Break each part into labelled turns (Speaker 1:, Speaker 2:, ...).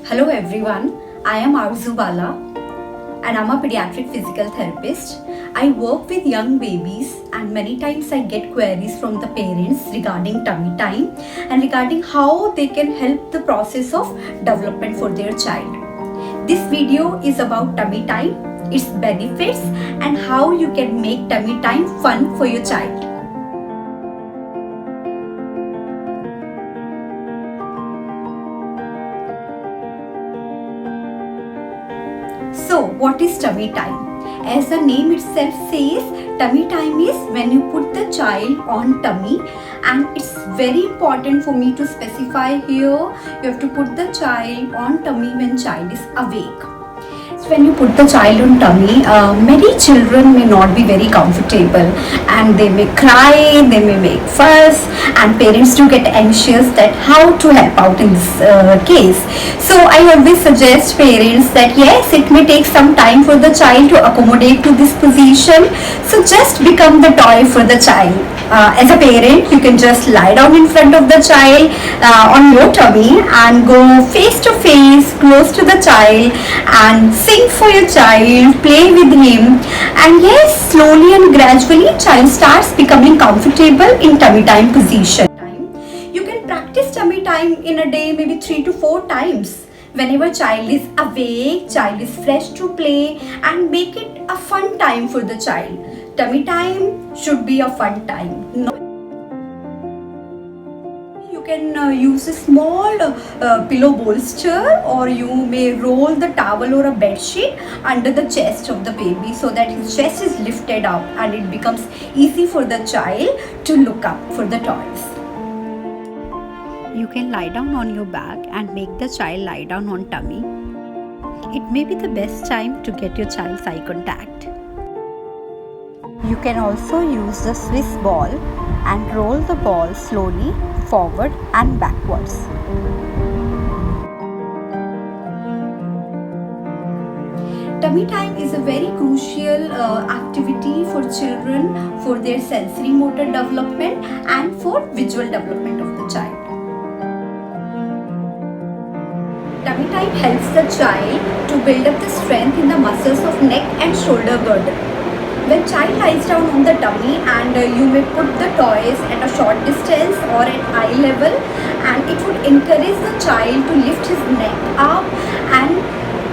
Speaker 1: Hello everyone, I am Arzu Bala and I'm a pediatric physical therapist. I work with young babies and many times I get queries from the parents regarding tummy time and regarding how they can help the process of development for their child. This video is about tummy time, its benefits and how you can make tummy time fun for your child. So, what is tummy time? As the name itself says, tummy time is when you put the child on tummy, and it's very important for me to specify here, you have to put the child on tummy when child is awake. So when you put the child on tummy, many children may not be very comfortable and they may cry, they may make fuss, and parents do get anxious that how to help out in this case. So I always suggest parents that yes, it may take some time for the child to accommodate to this position. So just become the toy for the child. As a parent, you can just lie down in front of the child on your tummy and go face to face, close to the child, and sing for your child, play with him, and yes, slowly and gradually child starts becoming comfortable in tummy time position. You can practice tummy time in a day maybe 3 to 4 times. Whenever child is awake, child is fresh to play, and make it a fun time for the child. Tummy time should be a fun time. You can use a small pillow bolster, or you may roll the towel or a bed sheet under the chest of the baby so that his chest is lifted up and it becomes easy for the child to look up for the toys. You can lie down on your back and make the child lie down on tummy. It may be the best time to get your child's eye contact. You can also use the Swiss ball and roll the ball slowly forward and backwards. Tummy time is a very crucial activity for children for their sensory motor development and for visual development of the child. Tummy time helps the child to build up the strength in the muscles of neck and shoulder girdle. When child lies down on the tummy, and you may put the toys at a short distance or at eye level, and it would encourage the child to lift his neck up, and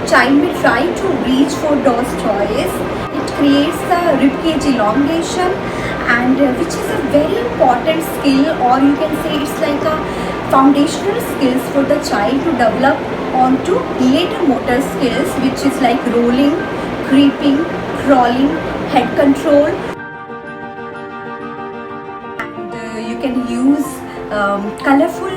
Speaker 1: child may try to reach for those toys. It creates the ribcage elongation, and which is a very important skill, or you can say it's like a foundational skills for the child to develop onto later motor skills, which is like rolling, creeping, crawling, head control. And you can use colorful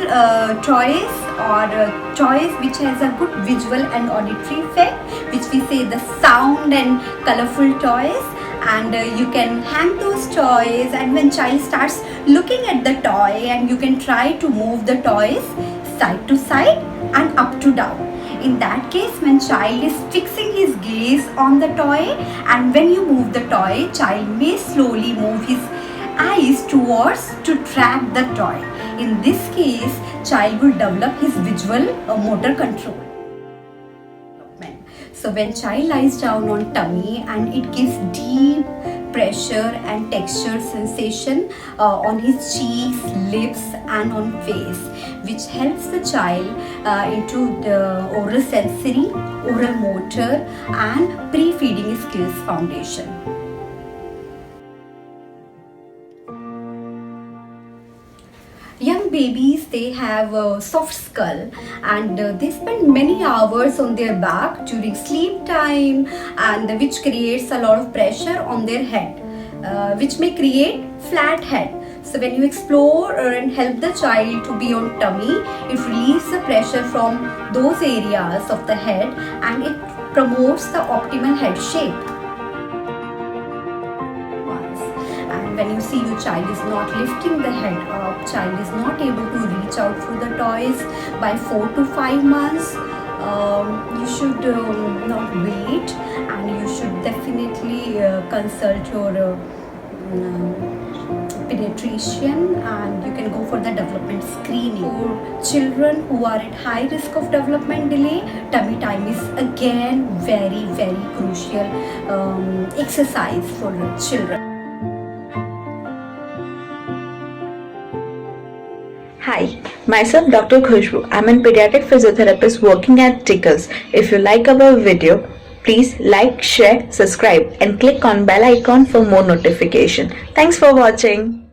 Speaker 1: toys, or toys which has a good visual and auditory effect, which we say the sound and colorful toys. And you can hang those toys, and when child starts looking at the toy, and you can try to move the toys side to side and up to down. In that case, when child is fixing his gaze on the toy, and when you move the toy, child may slowly move his eyes towards to track the toy. In this case, child will develop his visual motor control. So when child lies down on tummy, and it gives deep pressure and texture sensation on his cheeks, lips and on face, which helps the child into the oral sensory, oral motor and pre-feeding skills foundation. Young babies, they have a soft skull, and they spend many hours on their back during sleep time, and which creates a lot of pressure on their head, which may create flat head. So when you explore and help the child to be on tummy, it relieves the pressure from those areas of the head, and it promotes the optimal head shape. When you see your child is not lifting the head up, child is not able to reach out for the toys by 4 to 5 months, you should not wait, and you should definitely consult your pediatrician and you can go for the development screening. For children who are at high risk of development delay, tummy time is again very crucial exercise for children.
Speaker 2: Hi, myself Dr. Khushbu. I'm a pediatric physiotherapist working at Tickers. If you like our video, please like, share, subscribe and click on bell icon for more notification. Thanks for watching.